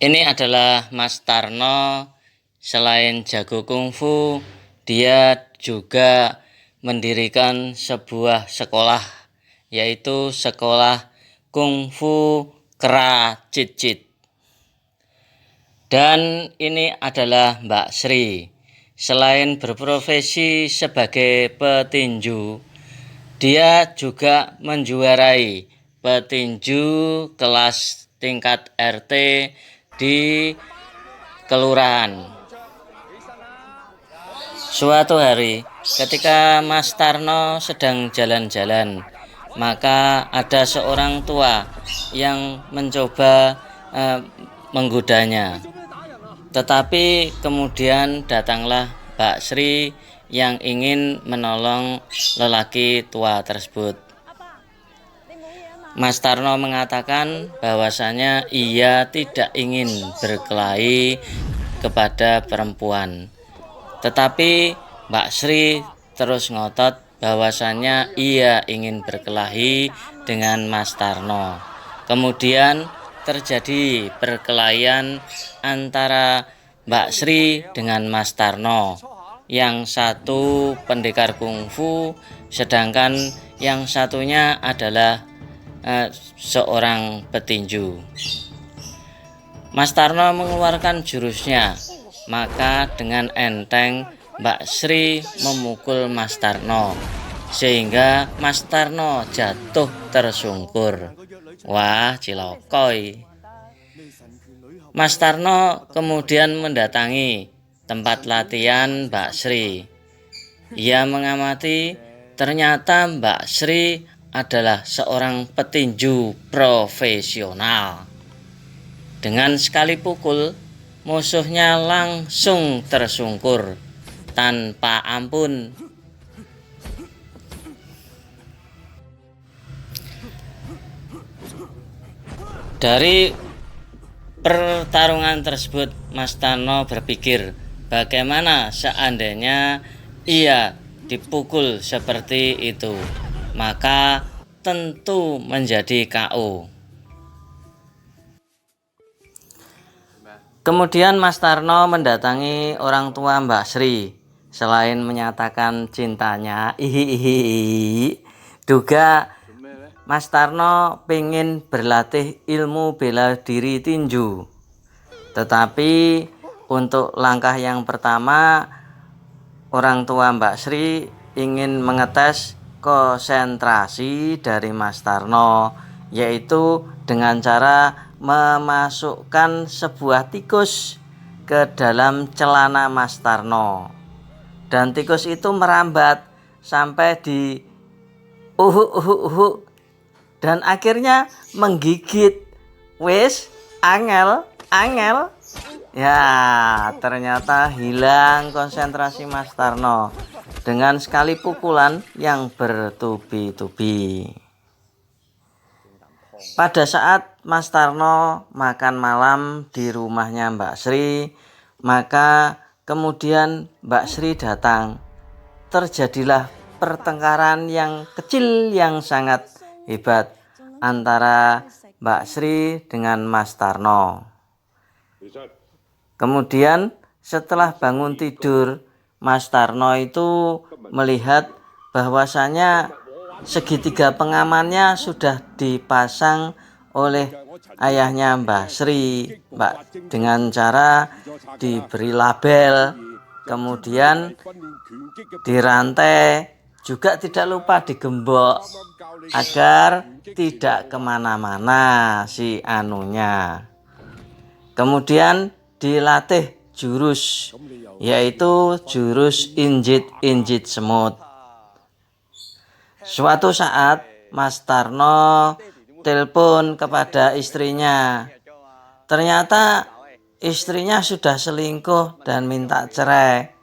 Ini adalah Mas Tarno. Selain jago kungfu, dia juga mendirikan sebuah sekolah, yaitu sekolah kungfu Kera Cit. Dan ini adalah Mbak Sri. Selain berprofesi sebagai petinju, dia juga menjuarai petinju kelas tingkat RT di kelurahan. Suatu hari, ketika Mas Tarno sedang jalan-jalan, maka ada seorang tua yang mencoba menggodanya. Tetapi kemudian datanglah Mbak Sri yang ingin menolong lelaki tua tersebut. Mas Tarno mengatakan bahwasanya ia tidak ingin berkelahi kepada perempuan. Tetapi Mbak Sri terus ngotot bahwasanya ia ingin berkelahi dengan Mas Tarno. Kemudian terjadi perkelahian antara Mbak Sri dengan Mas Tarno. Yang satu pendekar kungfu, sedangkan yang satunya adalah seorang petinju. Mas Tarno mengeluarkan jurusnya, maka dengan enteng Mbak Sri memukul Mas Tarno, sehingga Mas Tarno jatuh tersungkur. Wah, cilokoi. Mas Tarno kemudian mendatangi tempat latihan Mbak Sri. Ia mengamati, ternyata Mbak Sri adalah seorang petinju profesional. Dengan sekali pukul, musuhnya langsung tersungkur tanpa ampun. Dari pertarungan tersebut, Mas Tarno berpikir, bagaimana seandainya ia dipukul seperti itu, maka tentu menjadi KO. Kemudian Mas Tarno mendatangi orang tua Mbak Sri. Selain menyatakan cintanya, duga Mas Tarno pengen berlatih ilmu bela diri tinju. Tetapi untuk langkah yang pertama, orang tua Mbak Sri ingin mengetes konsentrasi dari Mas Tarno, yaitu dengan cara memasukkan sebuah tikus ke dalam celana Mas Tarno. Dan tikus itu merambat sampai di dan akhirnya menggigit. Wis angel. Ya, ternyata hilang konsentrasi Mas Tarno dengan sekali pukulan yang bertubi-tubi. Pada saat Mas Tarno makan malam di rumahnya Mbak Sri, maka kemudian Mbak Sri datang. Terjadilah pertengkaran yang kecil yang sangat hebat antara Mbak Sri dengan Mas Tarno. Kemudian setelah bangun tidur, Mas Tarno itu melihat bahwasanya segitiga pengamannya sudah dipasang oleh ayahnya Mbak Sri, dengan cara diberi label, kemudian dirantai, juga tidak lupa digembok agar tidak kemana-mana si anunya. Kemudian dilatih jurus, yaitu jurus injit semut. Suatu saat Mas Tarno telepon kepada istrinya. Ternyata istrinya sudah selingkuh dan minta cerai.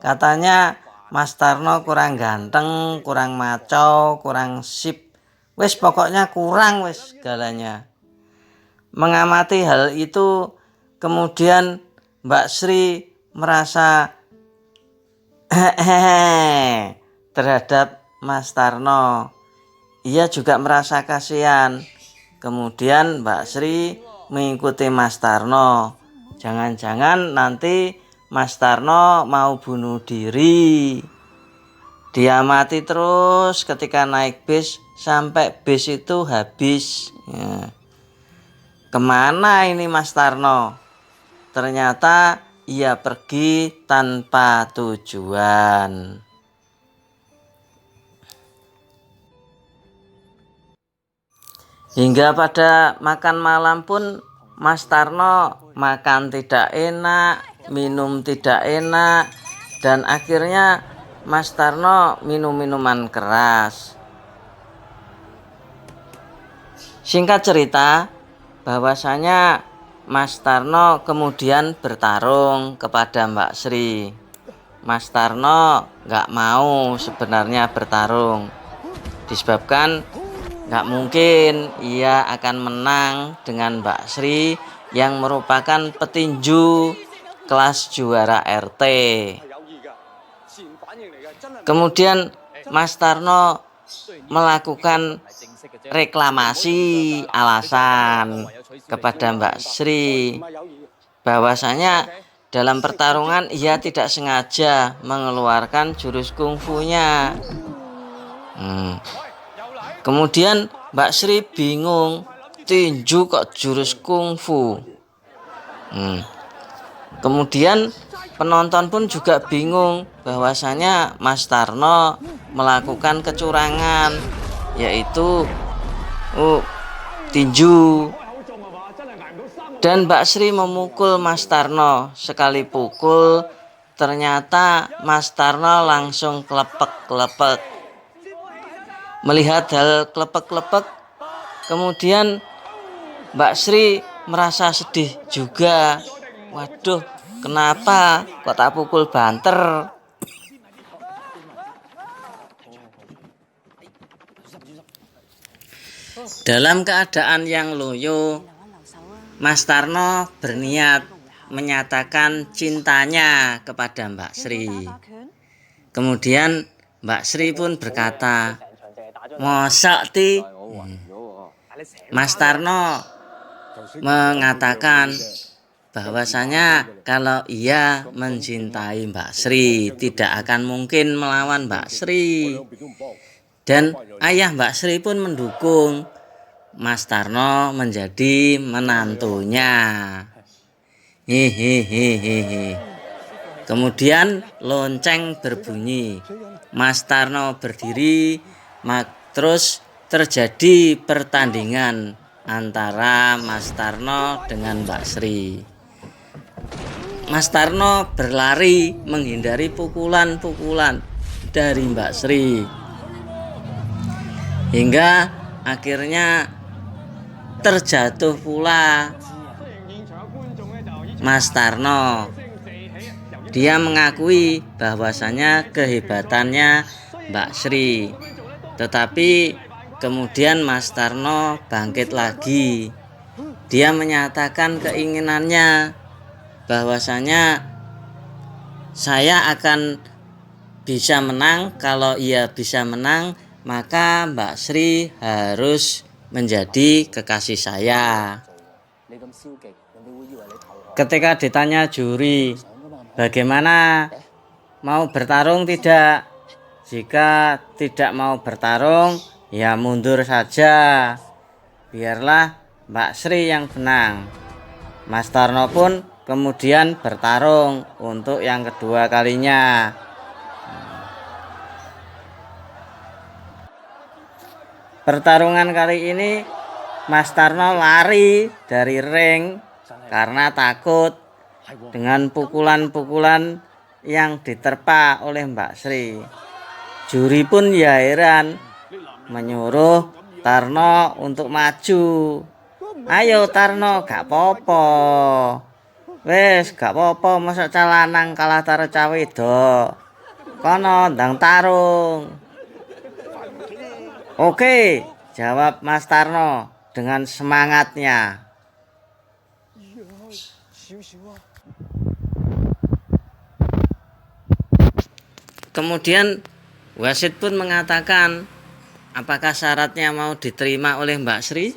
Katanya Mas Tarno kurang ganteng, kurang maco, kurang sip. Wes pokoknya kurang wes segalanya. Mengamati hal itu, kemudian Mbak Sri merasa terhadap Mas Tarno. Ia juga merasa kasihan. Kemudian Mbak Sri mengikuti Mas Tarno. Jangan-jangan nanti Mas Tarno mau bunuh diri. Diamati terus ketika naik bis sampai bis itu habis. Ya. Kemana ini Mas Tarno? Ternyata ia pergi tanpa tujuan. Hingga pada makan malam pun Mas Tarno makan tidak enak, minum tidak enak, dan akhirnya Mas Tarno minum minuman keras. Singkat cerita, bahwasanya Mas Tarno kemudian bertarung kepada Mbak Sri. Mas Tarno nggak mau sebenarnya bertarung, disebabkan nggak mungkin ia akan menang dengan Mbak Sri yang merupakan petinju kelas juara RT. Kemudian Mas Tarno melakukan reklamasi alasan kepada Mbak Sri bahwasanya dalam pertarungan ia tidak sengaja mengeluarkan jurus kungfunya. Kemudian Mbak Sri bingung, tinju kok jurus kungfu. Kemudian penonton pun juga bingung bahwasanya Mas Tarno melakukan kecurangan, yaitu tinju. Dan Mbak Sri memukul Mas Tarno. Sekali pukul ternyata Mas Tarno langsung klepek-klepek. Melihat hal klepek-klepek, kemudian Mbak Sri merasa sedih juga. Waduh, kenapa kok tak pukul banter? Dalam keadaan yang loyo, Mas Tarno berniat menyatakan cintanya kepada Mbak Sri. Kemudian Mbak Sri pun berkata, "Mosok ti?" Mas Tarno mengatakan bahwasanya kalau ia mencintai Mbak Sri tidak akan mungkin melawan Mbak Sri. Dan ayah Mbak Sri pun mendukung Mas Tarno menjadi menantunya. Hihihihi. Kemudian lonceng berbunyi. Mas Tarno berdiri, terus terjadi pertandingan antara Mas Tarno dengan Mbak Sri. Mas Tarno berlari menghindari pukulan-pukulan dari Mbak Sri. Hingga akhirnya terjatuh pula Mas Tarno. Dia mengakui bahwasanya kehebatannya Mbak Sri. Tetapi kemudian Mas Tarno bangkit lagi. Dia menyatakan keinginannya bahwasanya saya akan bisa menang. Kalau ia bisa menang, maka Mbak Sri harus menjadi kekasih saya. Ketika ditanya juri, bagaimana, mau bertarung tidak? Jika tidak mau bertarung, ya mundur saja. Biarlah Mbak Sri yang menang. Mas Tarno pun kemudian bertarung untuk yang kedua kalinya. Pertarungan kali ini Mas Tarno lari dari ring karena takut dengan pukulan-pukulan yang diterpa oleh Mbak Sri. Juri pun ya heran, menyuruh Tarno untuk maju. Ayo Tarno, gak popo. Wes gak popo, masa calanang kalah karo cah wedok. Kono ndang tarung. Oke, jawab Mas Tarno dengan semangatnya. Kemudian wasit pun mengatakan, apakah syaratnya mau diterima oleh Mbak Sri?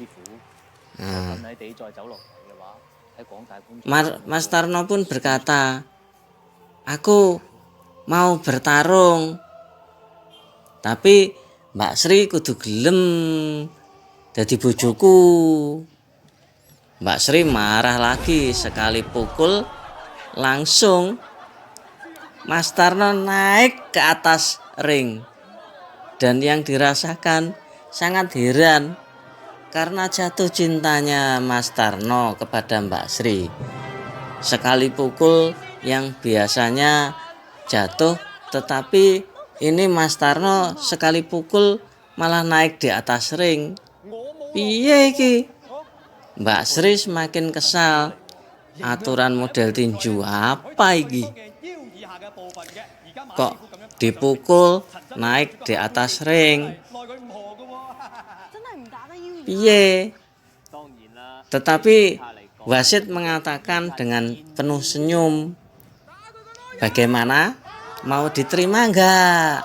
Mas Tarno pun berkata, aku mau bertarung, tapi Mbak Sri kudu gelem dadi bojoku. Mbak Sri marah lagi, sekali pukul langsung Mas Tarno naik ke atas ring. Dan yang dirasakan sangat heran karena jatuh cintanya Mas Tarno kepada Mbak Sri. Sekali pukul yang biasanya jatuh, tetapi ini Mas Tarno sekali pukul malah naik di atas ring. Piye iki? Mbak Sri semakin kesal. Aturan model tinju apa iki? Kok dipukul naik di atas ring? Piye? Tetapi wasit mengatakan dengan penuh senyum, bagaimana? Mau diterima enggak?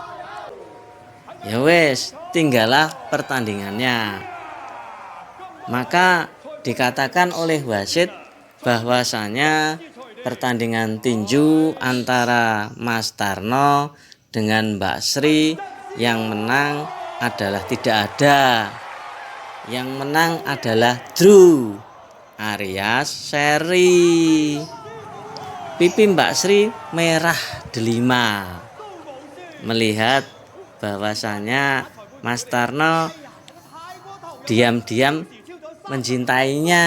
Ya wes, tinggallah pertandingannya. Maka dikatakan oleh wasit bahwasanya pertandingan tinju antara Mas Tarno dengan Mbak Sri yang menang adalah tidak ada. Yang menang adalah draw alias seri. Pipi Mbak Sri merah delima melihat bahwasanya Mas Tarno diam-diam mencintainya.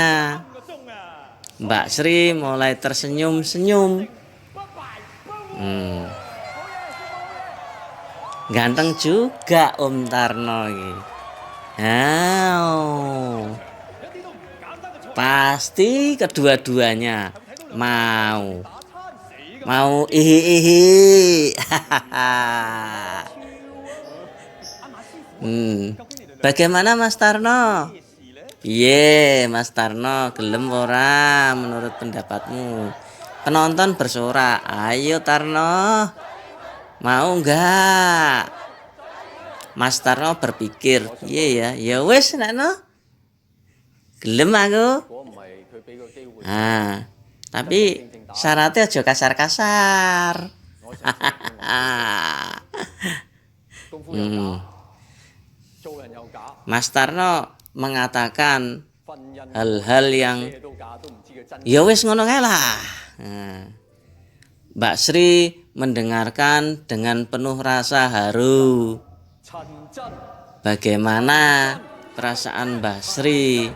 Mbak Sri mulai tersenyum-senyum. Ganteng juga Om Tarno ini. Pasti kedua-duanya mau ihi. Bagaimana Mas Tarno? Piye Mas Tarno, gelem ora menurut pendapatmu? Penonton bersorak, ayo Tarno, mau enggak? Mas Tarno berpikir, iya ya wes nekno, gelem aku. Tapi syaratnya aja kasar-kasar. Mas Tarno mengatakan hal-hal yang ya wis ngono kae lah. Mbak Sri mendengarkan dengan penuh rasa haru. Bagaimana perasaan Mbak Sri?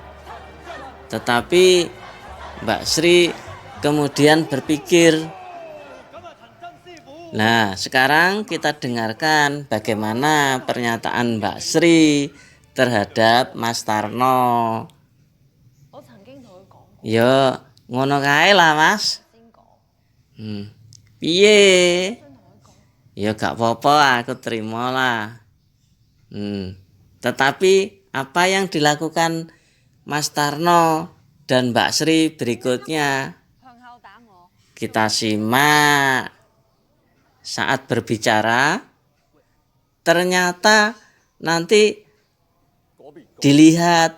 Tetapi Mbak Sri kemudian berpikir, nah sekarang kita dengarkan bagaimana pernyataan Mbak Sri terhadap Mas Tarno. Yo ngono kae lah Mas. Piye? Ya gak apa-apa, aku terima lah. Tetapi apa yang dilakukan Mas Tarno dan Mbak Sri berikutnya kita simak. Saat berbicara ternyata nanti dilihat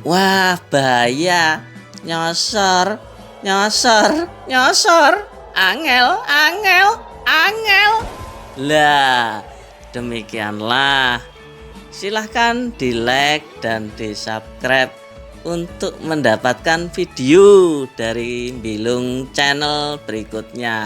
wah bahaya, nyosor angel lah. Demikianlah, silahkan di like dan di subscribe untuk mendapatkan video dari Bilung Channel berikutnya.